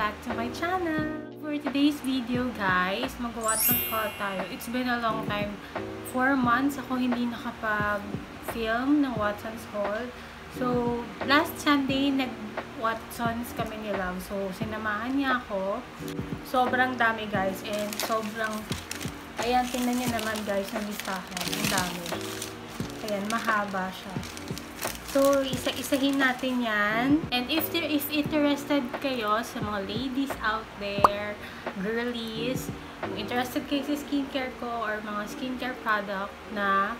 back to my channel! For today's video guys, mag-Wattson haul tayo. It's been a long time. 4 months ako hindi nakapag-film ng Wattson's haul. So, last Sunday, nag-Wattsons kami ni Love. So, sinamahan niya ako. Sobrang dami guys. And sobrang, ayan, tingnan niyo naman guys, ang listahan. Ang dami. Ayan, mahaba siya. So, isa-isahin natin yan. And if interested kayo sa mga ladies out there, girlies, kung interested kayo sa skincare ko or mga skincare product na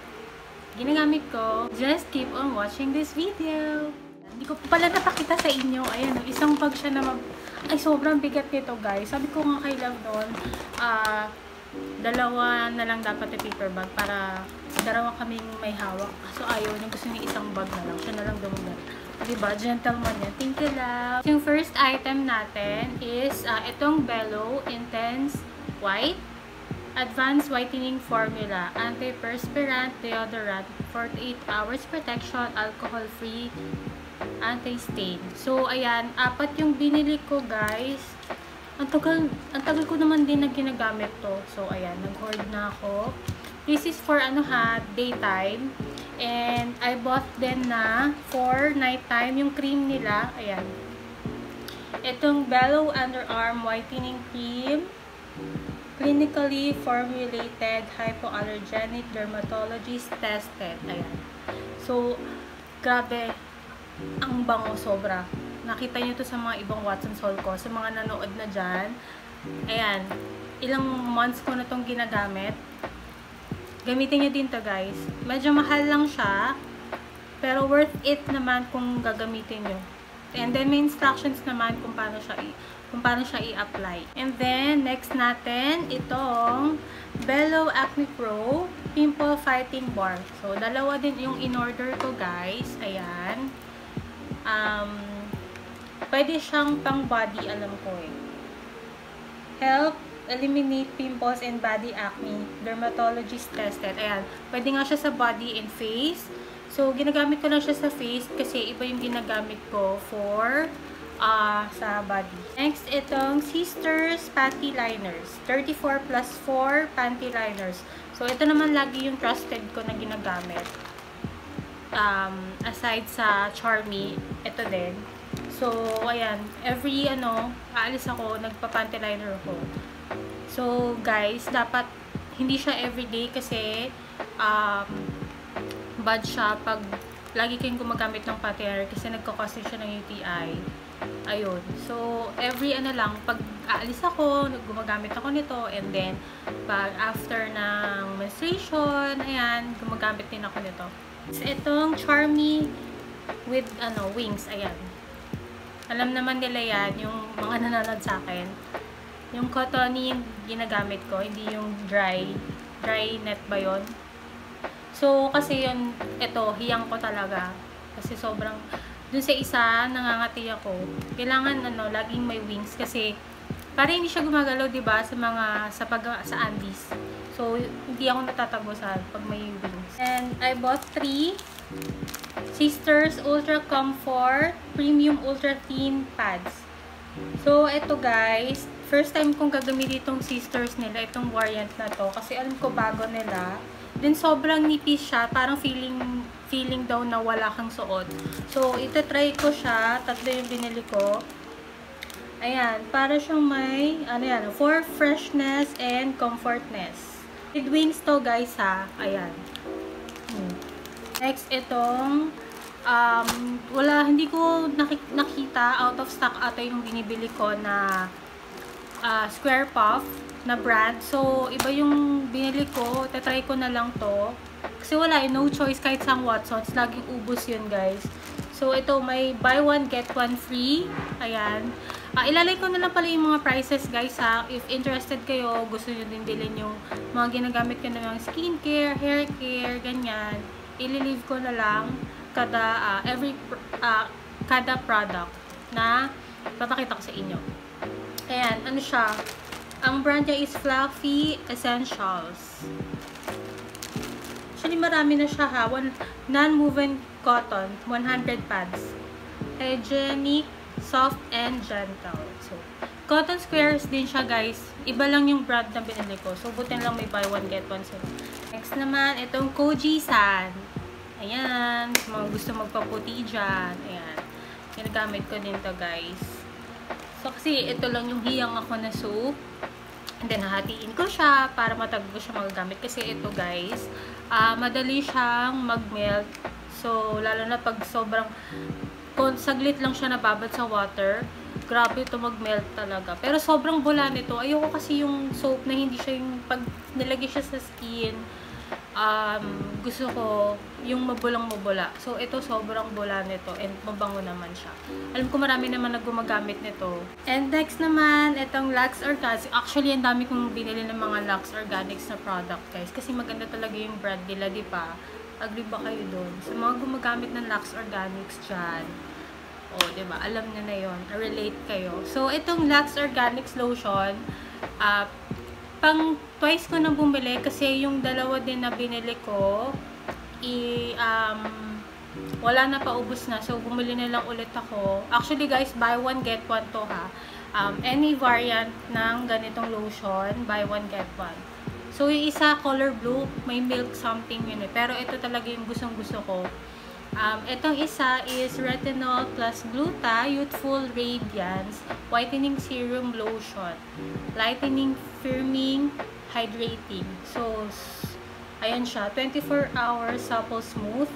ginagamit ko, just keep on watching this video. Hindi ko pala napakita sa inyo. Ayan, isang bag siya na ay, sobrang bigat nito guys. Sabi ko nga kay Love doon, dalawa na lang dapat yung paper bag para dalawa kaming may hawak. So, ayaw niya. Gusto niya isang bag na lang. Siya na lang dumugan. Diba? Gentleman yan. Thank you, Love. Yung first item natin is itong Bello Intense White Advanced Whitening Formula. Antiperspirant, deodorant, 48 hours protection, alcohol-free, anti-stain. So, ayan. 4 yung binili ko, guys. Ang tagal ko naman din na ginagamit to. So, ayan. Nag-hoard na ako. This is for daytime. And I bought din na for nighttime. Yung cream nila. Ayan. Itong Bello Underarm Whitening Cream. Clinically formulated, hypoallergenic, dermatologist tested. Ayan. So, grabe. Ang bango sobra. Nakita nyo to sa mga ibang Watson's haul ko. Sa mga nanood na dyan. Ayan. Ilang months ko na tong ginagamit. Gamitin nyo din to guys. Medyo mahal lang siya. Pero worth it naman kung gagamitin nyo. And then may instructions naman kung paano siya i-apply. And then next natin itong Bello Acne Pro Pimple Fighting Bar. So dalawa din yung in-order ko guys. Ayan. Pwede siyang pang body, alam ko eh. Help eliminate pimples and body acne. Dermatologist tested. Ayan. Pwede nga siya sa body and face. So, ginagamit ko lang siya sa face kasi iba yung ginagamit ko for sa body. Next, itong Sisters Panty Liners. 34 plus 4 panty liners. So, ito naman lagi yung trusted ko na ginagamit. Aside sa Charmy, ito din. So, ayan. Every, aalis ako, nagpa-panty liner ko. So, guys, dapat hindi siya everyday kasi bad siya pag lagi kayong gumagamit ng panty liner kasi nagkakosting siya ng UTI. Ayun. So, every lang, pag aalis ako, gumagamit ako nito, and then, pag after ng menstruation, ayan, gumagamit din ako nito. So, itong Charmy with, wings, ayan. Alam naman nila yan, yung mga nanonood sa akin. Yung cottony yung ginagamit ko, hindi yung dry net ba yun? So, kasi yun, ito, hiyang ko talaga. Kasi sobrang, dun sa isa, nangangati ako. Kailangan, laging may wings. Kasi, para hindi siya gumagalaw, diba, sa undies. So, hindi ako natatago pag may wings. And, I bought 3 Sisters Ultra Comfort Premium Ultra Thin Pads. So, ito guys, first time kong gagamitin itong Sisters nila, itong variant na to. Kasi alam ko bago nila. Then, sobrang nipis siya. Parang feeling daw na wala kang suot. So, ito-try ko siya. 3 yung binili ko. Ayan. Para siyang may, for freshness and comfortness. With wings to guys ha. Ayan. Next, itong hindi ko nakita, out of stock ata yung binibili ko na Square Puff na brand. So, iba yung binili ko. Tatry ko na lang to. Kasi wala, no choice kahit sa Watsons. Laging ubos yun, guys. So, ito may buy one, get one free. Ayan. Ilalay ko na lang pala yung mga prices, guys, ha. If interested kayo, gusto nyo din bilhin yung mga ginagamit ko na mga skincare, hair care, ganyan. I-leave ko na lang kada product na papakita ko sa inyo. Ayan, siya? Ang brand niya is Fluffy Essentials. Actually, marami na siya ha. Non-moving cotton, 100 pads. Hygienic soft and gentle. So, Cotton Squares din siya, guys. Iba lang yung brand na binili ko. So, butin lang may buy one get one sila. Next naman, itong Koji-san. Ayan. Mga gusto magpaputi dyan. Ayan. Ginagamit ko din to, guys. So, kasi ito lang yung hiyang ako na soap. And then, hahatiin ko siya para matagal ko siya magagamit. Kasi ito, guys, madali siyang mag-melt. So, lalo na pag sobrang, kung saglit lang siya nababad sa water, grabe ito mag-melt talaga. Pero sobrang bula nito. Ayoko kasi yung soap na hindi siya yung, pag nilagay siya sa skin, gusto ko yung mabulang-mabula. So, ito sobrang bula nito and mabango naman siya. Alam ko marami naman na gumagamit nito. And next naman, itong Lux Organics. Actually, ang dami kong binili ng mga Lux Organics na product, guys. Kasi maganda talaga yung brand nila, di ba? Agree ba kayo doon? Sa mga gumagamit ng Lux Organics dyan. O, di ba? Alam niyo na yon. Relate kayo. So, itong Lux Organics lotion, pang twice ko na bumili kasi yung dalawa din na binili ko wala na, paubos na. So, bumili na lang ulit ako. Actually, guys, buy one get one to, ha. Any variant ng ganitong lotion, buy one get one. So, yung isa, color blue, may milk something yun eh. Pero ito talaga yung gustong-gusto ko. Itong isa is Retinol plus Gluta Youthful Radiance Whitening Serum Lotion. Lightening, Firming, Hydrating. So, ayan siya. 24 hours supple smooth.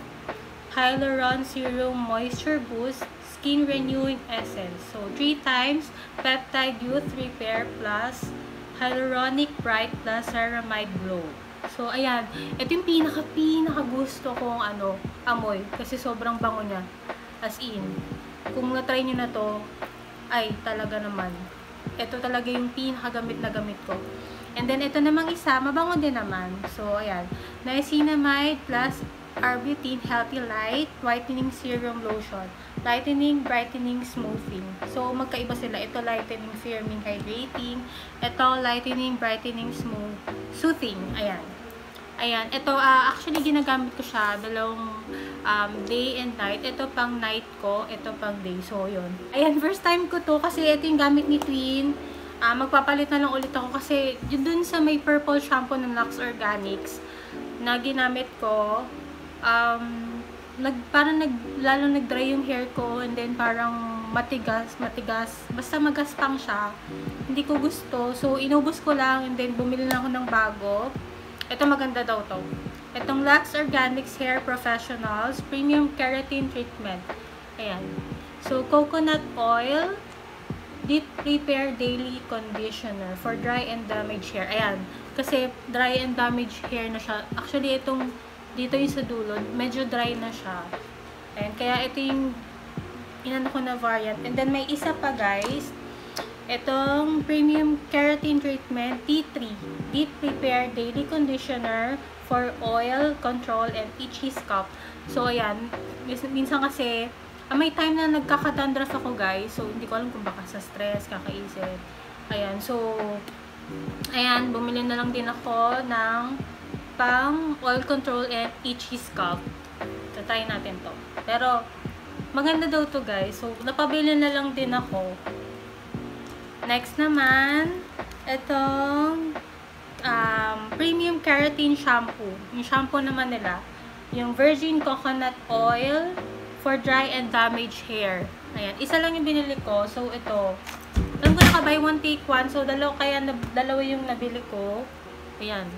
Hyaluron Serum Moisture Boost. Skin Renewing Essence. So, 3 times Peptide Youth Repair plus Hyaluronic Bright plus Ceramide Glow. So, ayan. Ito yung pinaka gusto kong amoy. Kasi sobrang bango niya. As in. Kung na-try nyo na to, ay, talaga naman. Ito talaga yung pinakagamit na gamit ko. And then, ito namang isa, mabango din naman. So, ayan. Niacinamide plus Arbutin Healthy Light Whitening Serum Lotion. Lightening, Brightening, Smoothing. So, magkaiba sila. Ito, Lightening, Firming, Hydrating. Ito, Lightening, Brightening, Soothing. Ayan. Ayan. Ito, actually, ginagamit ko siya dalawang day and night. Ito pang night ko. Ito pang day. So, yun. Ayan, first time ko to kasi ito yung gamit ni Twin. Magpapalit na lang ulit ako kasi yun dun sa may purple shampoo ng Lux Organics na ginamit ko, parang lalo nag-dry yung hair ko and then parang matigas, basta magaspang siya. Hindi ko gusto. So, inubos ko lang and then bumili na ako ng bago. Ito maganda daw to. Itong Lux Organics Hair Professionals Premium Keratin Treatment. Ayan. So, coconut oil, Deep Repair Daily Conditioner for dry and damaged hair. Ayan. Kasi dry and damaged hair na siya. Actually, itong dito yung sa dulo, medyo dry na siya. Ayan. Kaya ito yung inano ko na variant. And then, may isa pa, guys. Itong Premium Keratin Treatment T3 Deep Repair Daily Conditioner for oil control and itchy scalp. So, ayan. Minsan kasi, may time na nagkaka-dandruff ako, guys. So, hindi ko alam kung baka sa stress, kakaisip. Ayan. So, ayan. Bumili na lang din ako ng pang oil control and itchy scalp. Tatry natin to. Pero, maganda daw to, guys. So, napabili na lang din ako. Next naman, itong Premium Keratin Shampoo. Yung shampoo naman nila. Yung Virgin Coconut Oil for dry and damaged hair. Ayan. Isa lang yung binili ko. So, ito. Alam ko naka-buy one take one. So, dalawa yung nabili ko. Ayan.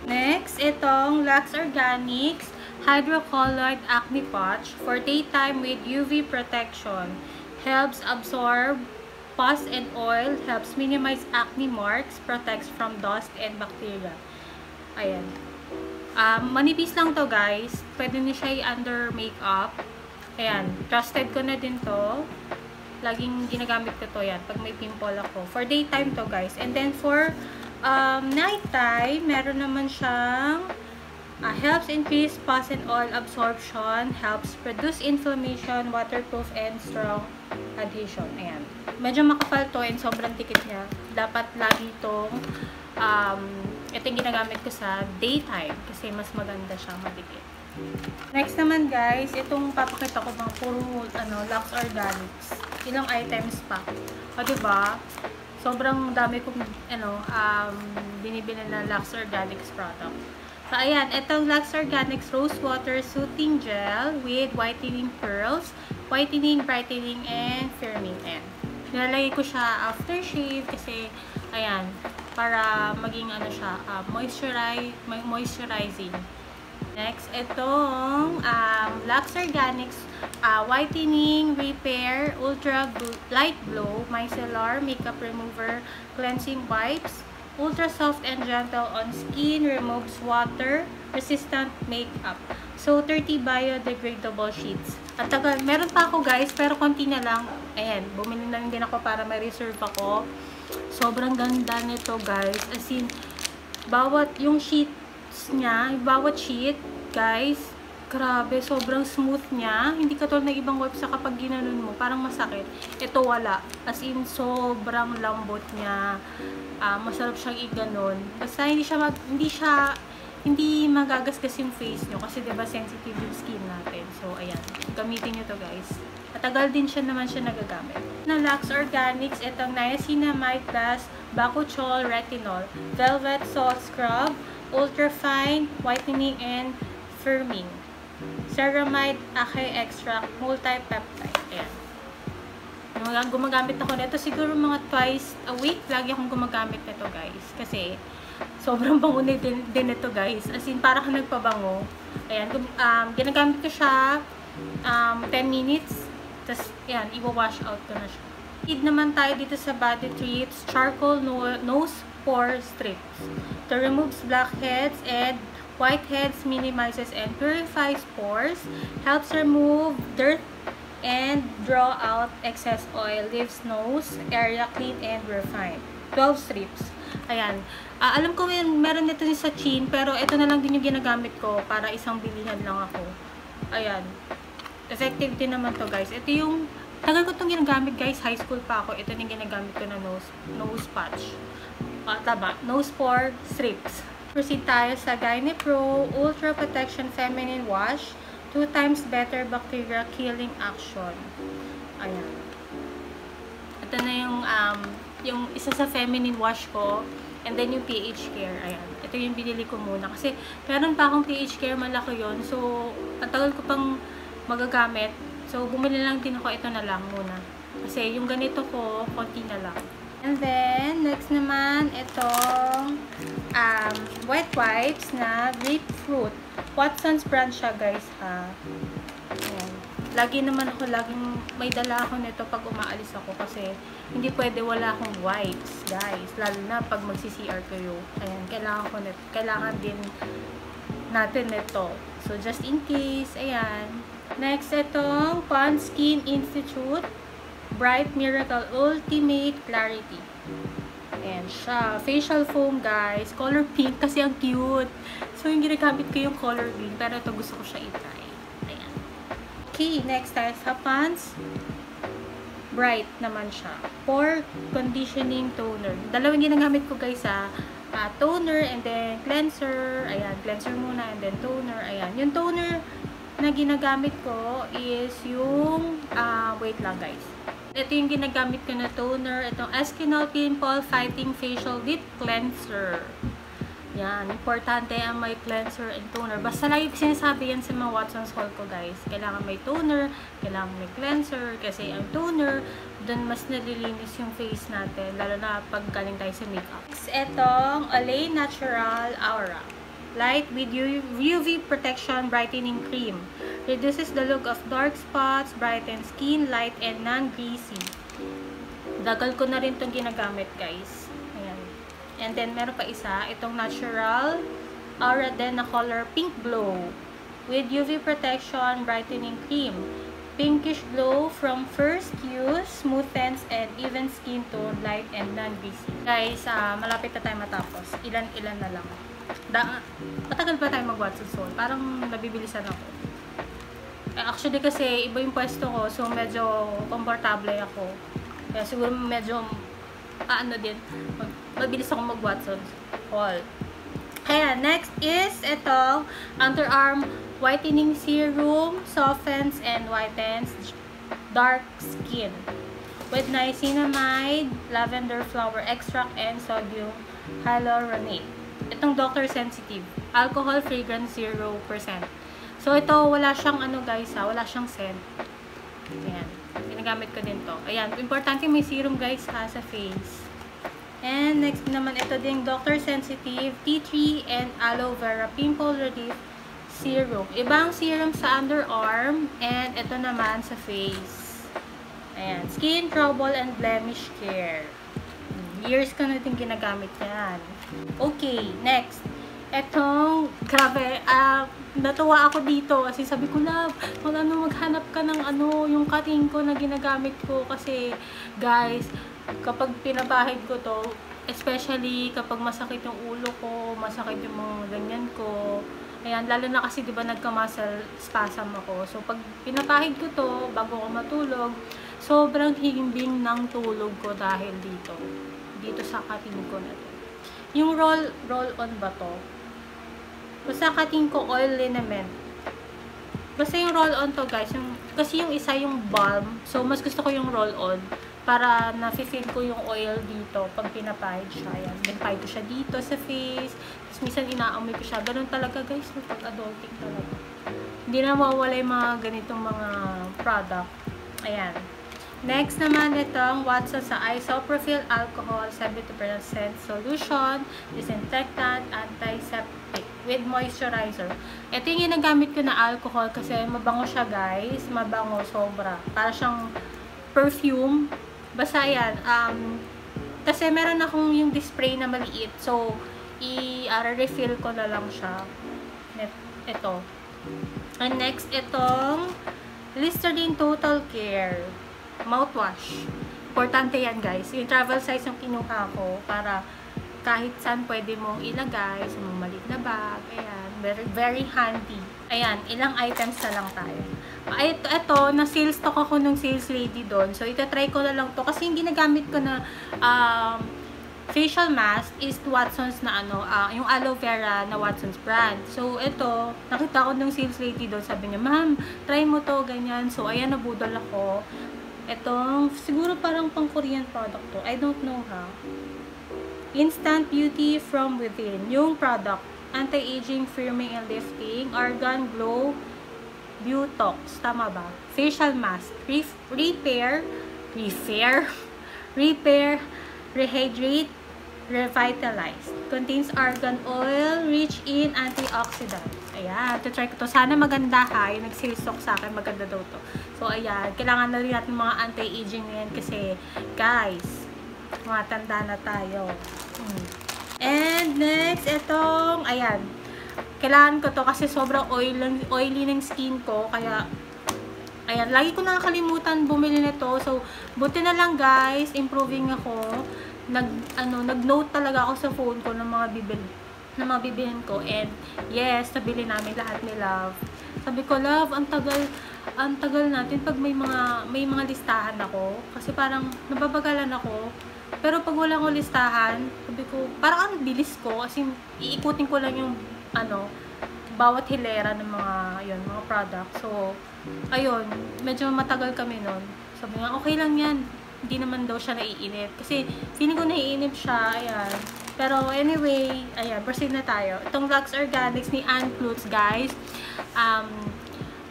Next, itong Lux Organics Hydrocolloid Acne Patch for daytime with UV protection. Helps absorb pus and oil. Helps minimize acne marks. Protects from dust and bacteria. Ayan. Manipis lang to, guys. Pwede na siya i-under makeup. Ayan. Trusted ko na din to. Laging ginagamit ko to yan pag may pimple ako. For daytime to, guys. And then for nighttime, meron naman siyang helps increase pus and oil absorption. Helps reduce inflammation, waterproof, and strong adhesion. Ayan. Medyo makapal to and sobrang tikit niya. Dapat lagi itong ito yung ginagamit ko sa daytime kasi mas maganda siyang madikit. Next naman guys, itong papakita ko mga puro Lux Organics. Ilang items pa. O diba? Sobrang dami kong binibili na Lux Organics product. So ayan, itong Lux Organics Rose Water Soothing Gel with whitening pearls, whitening, brightening, and firming end. Nilalagay ko siya after shave kasi ayan, para maging siya, moisturizing. Next, itong Lux Organics Whitening Repair Ultra Light Glow Micellar Makeup Remover Cleansing Wipes. Ultra soft and gentle on skin, removes water resistant makeup. So 30 biodegradable sheets. At tagal, meron pa ako guys, pero konti na lang. Ayan, bumili na din ako para may reserve ako. Sobrang ganda nito guys. As in, bawat yung sheet niya, bawat sheet, guys, grabe, sobrang smooth niya. Hindi katulad ng ibang wipes sa kapag ginanon mo, parang masakit. Ito wala. As in, sobrang lambot niya. Masarap siyang iganon. Basta hindi magagasgas yung face nyo kasi diba sensitive yung skin natin. So, ayan. Gamitin nyo to guys. Matagal din naman siya nagagamit. Na Lux Organics, itong Niacinamide Plus Bakuchiol Retinol Velvet Salt Scrub Ultra Fine Whitening and Firming Ceramide Acai Extract Multi-Peptide. Ayan. Gumagamit ako nito siguro mga twice a week. Lagi akong gumagamit nito guys. Kasi sobrang bango din ito guys. As in, parang nagpabango. Ayan. Ginagamit ko siya 10 minutes. Tapos, ayan, i-wash out ko na siya. Need naman tayo dito sa Body Treats Charcoal Nose Pore Strips. To removes blackheads and whiteheads, minimizes and purifies pores, helps remove dirt and draw out excess oil, leaves nose area clean and refined. 12 strips. Ayan. Alam ko meron nito sa Chin, pero ito na lang din yung ginagamit ko para isang bilihan lang ako. Ayan. Effective din naman to guys. Ito yung tagal ko itong ginagamit guys. High school pa ako. Ito yung ginagamit ko na nose patch. Nose pore strips. Proceed tayo sa Gynepro Ultra Protection Feminine Wash. 2 times better bacteria killing action. Ayan. Ito na yung isa sa feminine wash ko. And then yung pH care. Ayan. Ito yung binili ko muna. Kasi meron pa akong pH care. Malaki yun. So, patagal ko pang magagamit. So, bumili lang din ako. Ito na lang muna. Kasi yung ganito ko, konti na lang. And then, next naman, itong wet wipes na grapefruit. Watson's brand siya, guys, ha. Ayan. Laging may dala ako nito pag umaalis ako kasi hindi pwede wala akong wipes, guys. Lalo na pag magsi-CR kayo. Ayan, kailangan din natin nito. So, just in case, ayan. Next, itong Pond Skin Institute Bright Miracle Ultimate Clarity. Ayan siya. Facial foam, guys. Color pink kasi ang cute. So, yung ginagamit ko yung color green. Pero ito gusto ko siya i-try. Ayan. Okay, next tayo sa Pond's Bright naman siya. Pore Conditioning Toner. Dalawang ginagamit ko, guys, toner and then cleanser. Ayan, cleanser muna and then toner. Ayan. Yung toner na ginagamit ko is yung, wait lang, guys. Ito yung ginagamit ko na toner. Itong Eskinol Pimple Fighting Facial Deep Cleanser. Yan. Importante ang may cleanser and toner. Basta lagi ko sinasabi yan sa mga Watson's haul ko, guys. Kailangan may toner, kailangan may cleanser. Kasi ang toner, dun mas nalilinis yung face natin. Lalo na pag galing tayo sa makeup. Next, itong Olay Natural Aura Light with UV Protection Brightening Cream. Reduces the look of dark spots, brightens skin, light, and non-greasy. Dagal ko na rin itong ginagamit, guys. Ayan. And then, meron pa isa. Itong Natural Aura Den na color Pink Glow. With UV Protection Brightening Cream. Pinkish glow from first use, smoothens, and even skin tone, light, and non-greasy. Guys, malapit na tayo matapos. Ilan-ilan na lang. Matagal pa tayo mag-Watson's haul. Parang nabibilisan ako. Actually kasi iba yung pwesto ko, so medyo komportable ako. Kaya siguro medyo mabilis ako mag-Watson's haul. Ayan, next is ito, underarm whitening serum, softens and whitens dark skin with niacinamide, lavender flower extract, and sodium hyaluronate. Itong Dr. Sensitive. Alcohol, fragrance, 0%. So, ito, wala siyang ano guys ha, wala siyang scent. Ayan. Ginagamit ko din to. Ayan, importante may serum guys ha sa face. And next naman, ito din Dr. Sensitive Tea Tree and Aloe Vera Pimple Relief Serum. Ibang serum sa underarm and ito naman sa face. Ayan, Skin Trouble and Blemish Care. Years ko na din ginagamit yan. Okay, next. Etong, grabe, natuwa ako dito kasi sabi ko, love, maghanap ka ng yung cutting ko na ginagamit ko kasi, guys, kapag pinapahid ko to, especially kapag masakit yung ulo ko, masakit yung mga ganyan ko, ayan, lalo na kasi diba nagka-muscle spasm ako. So, pag pinapahid ko to, bago ako matulog, sobrang himbing ng tulog ko dahil dito sa cutting ko na to. Yung roll-on ba to? Basta cutting ko oil liniment. Basta yung roll-on to guys, kasi yung isa yung balm, so mas gusto ko yung roll-on para na-feel ko yung oil dito pag pinapahid siya. Ayan, pinapahid ko siya dito sa face, tapos minsan inaamoy ko siya. Ganun talaga guys, pag adulting talaga. Hindi na mawawala yung mga ganitong mga product. Ayan. Next naman itong Watson sa isopropyl alcohol 70% solution, disinfectant, antiseptic with moisturizer. Ito yung ginagamit ko na alcohol kasi mabango siya guys, mabango sobra. Para siyang perfume. Basta yan, kasi meron akong yung spray na maliit, so i-refill ko na lang siya. Ito. And next itong Listerine Total Care mouthwash. Importante yan guys. Yung travel size yung kinuha ko para kahit saan pwede mong ilagay sa mga maliit na bag. Ayan. Very, very handy. Ayan. Ilang items na lang tayo. Ito, na sales stock ako ng sales lady doon. So, itatry ko na lang to kasi yung ginagamit ko na facial mask is Watson's na yung aloe vera na Watson's brand. So, ito, nakita ko ng sales lady doon. Sabi niya, ma'am, try mo to, ganyan. So, ayan, nabudol ako. Itong, siguro parang pang-Korean product to. I don't know ha. Instant Beauty from Within. Yung product. Anti-aging, firming, and lifting. Argan Glow Beautox. Tama ba? Facial mask. Repair, rehydrate, revitalize. Contains argan oil, rich in antioxidants. Ayan, try ko to. Sana maganda ha. Yung nag-sales stock sa akin, maganda daw to. So, ayan. Kailangan na rin natin mga anti-aging na yan kasi, guys, matanda na tayo. And next, itong, ayan. Kailangan ko to kasi sobrang oily ng skin ko. Kaya, ayan. Lagi ko nakakalimutan bumili nito. So, buti na lang, guys. Improving ako. Nag-note talaga ako sa phone ko ng mga bibilhin ko. And, yes, nabili namin lahat ni Love. Sabi ko, Love, ang tagal natin pag may mga listahan ako. Kasi parang nababagalan ako. Pero pag wala akong listahan, sabi ko, parang ang bilis ko. Kasi iikutin ko lang yung, bawat hilera ng mga product. So, ayun, medyo matagal kami nun. Sabi nga, okay lang yan. Hindi naman daw siya naiinip. Kasi, feeling ko naiinip siya. Ayan. Pero, anyway, ayan, proceed na tayo. Itong Lux Organics ni Ann Klutz, guys.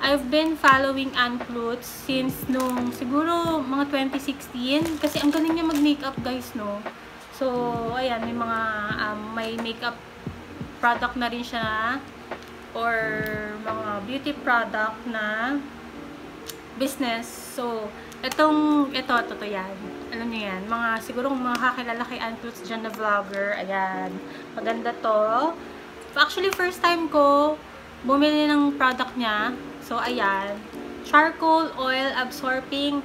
I've been following Ann Klutz since nung siguro mga 2016 kasi ang galing niya mag-makeup guys, no. So, ayan, may makeup product na rin siya or mga beauty product na business. So, ito yan. Alam niyo yan. Siguro mga kakilala kay Ann Klutz dyan na vlogger. Ayan. Maganda to. Actually, first time ko bumili ng product niya. So, ayan. Charcoal oil absorbing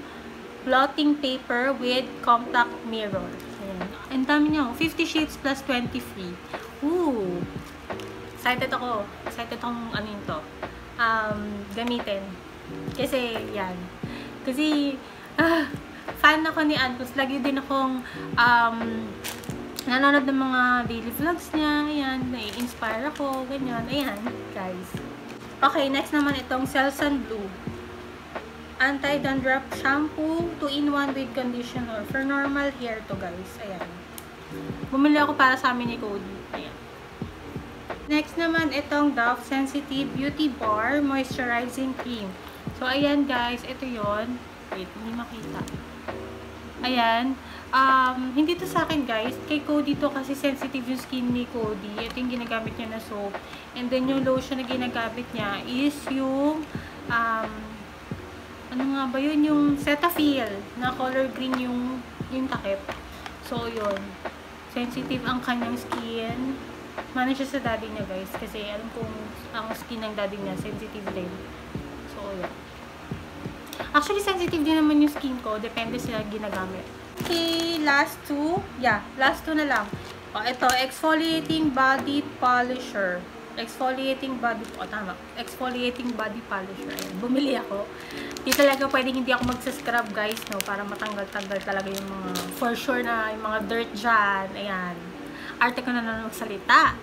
blotting paper with compact mirror. Ayan. Ang dami niya. 50 sheets plus 20 free. Ooh. Excited akong gamitin. Kasi, yan. Kasi, fan ako ni Ann Klutz. Lagi din akong nanonood ng mga daily vlogs niya. Ayan, nai-inspire ako, ganyan. Ayan, guys. Okay, next naman itong Selsun Blue. Anti-dandruff shampoo, 2-in-1 with conditioner. For normal hair to, guys. Ayan. Bumili ako para sa amin ni Cody. Ayan. Next naman, itong Dove Sensitive Beauty Bar Moisturizing Cream. So, ayan, guys. Ito yon. Wait, hindi makita. Ayan. Hindi to sa akin, guys. Kay Cody to kasi sensitive yung skin ni Cody. Ito yung ginagamit niya na soap. And then, yung lotion na ginagamit niya is yung, ano nga ba yun? Yung Cetaphil na color green yung takip. So, yun. Sensitive ang kanyang skin. Mana siya sa daddy niya, guys. Kasi alam kong ang skin ng daddy niya sensitive din. So, yun. Actually, sensitive din naman yung skin ko. Depende sila ginagamit. Okay, last two. Yeah, last two na lang. O, ito, exfoliating body polisher. Exfoliating body polisher. Ayan, bumili ako. Di talaga pwedeng hindi ako magsascrub, guys, no? Para matanggal-tanggal talaga yung mga, for sure na yung mga dirt dyan. Ayan. Arte ko na magsalita.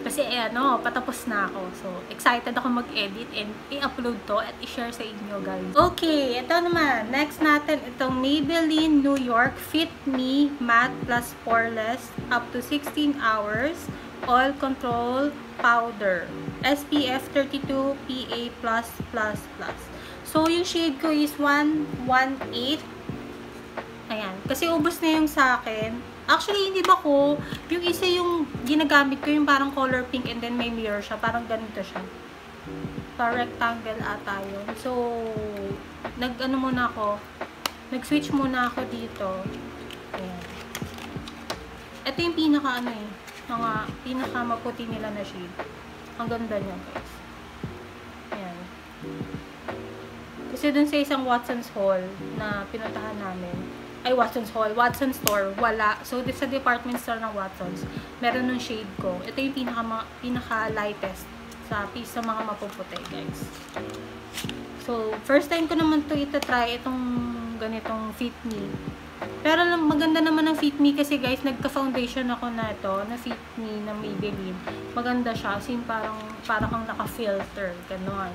Kasi, ano, patapos na ako. So, excited ako mag-edit and i-upload to at i-share sa inyo, guys. Okay, ito naman. Next natin, itong Maybelline New York Fit Me Matte Plus Poreless up to 16 hours Oil Control Powder. SPF 32 PA+++. So, yung shade ko is 118. Ayan. Kasi ubos na yung sa akin. Actually, hindi ba ko, yung isa yung ginagamit ko, yung parang color pink and then may mirror siya. Parang ganito siya. Parang rectangle ata yun. So, nag-ano muna ako. Nag-switch muna ako dito. Ayan. Ito yung pinaka ano eh. Mga pinaka maputi nila na shade. Ang ganda niya, guys. Ayan. Kasi dun sa isang Watson's Hall na pinuntahan namin, ay Watson's Hall, Watson's Store, wala. So, sa department store ng Watson's, meron nung shade ko. Ito yung pinaka-lightest sa mga mapuputi, guys. So, first time ko naman to itatry itong ganitong Fit Me. Pero maganda naman ang Fit Me kasi, guys, nagka-foundation ako na ito, na Fit Me, na Maybelline. Maganda siya, as in parang kang naka-filter, ganon.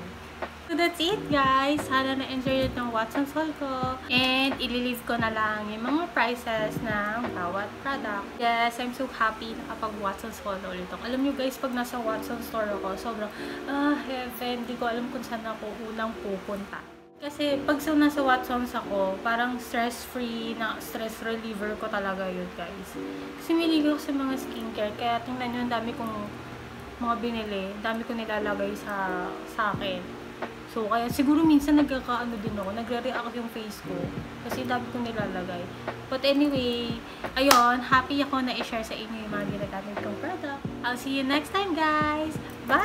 So, that's it, guys. Sana na-enjoy nyo ng Watson's Haul ko. And, ililive ko na lang yung mga prices ng bawat product. Yes, I'm so happy nakapag Watson's Haul ulit ako. Alam nyo, guys, pag nasa Watson's store ako, sobrang, heaven, di ko alam kung saan ako unang pupunta. Kasi, pag nasa Watson's ako, parang stress-free, na stress reliever ko talaga yun, guys. Kasi miligo ko sa mga skincare. Kaya, tingnan nyo, ang dami kong mga binili. Dami ko nilalagay sa akin. So, kaya siguro minsan nagkakaano din ako, nagre-react yung face ko. Kasi dami kong nilalagay. But anyway, ayun, happy ako na i-share sa inyo yung mga ginagamit kong product. I'll see you next time, guys! Bye!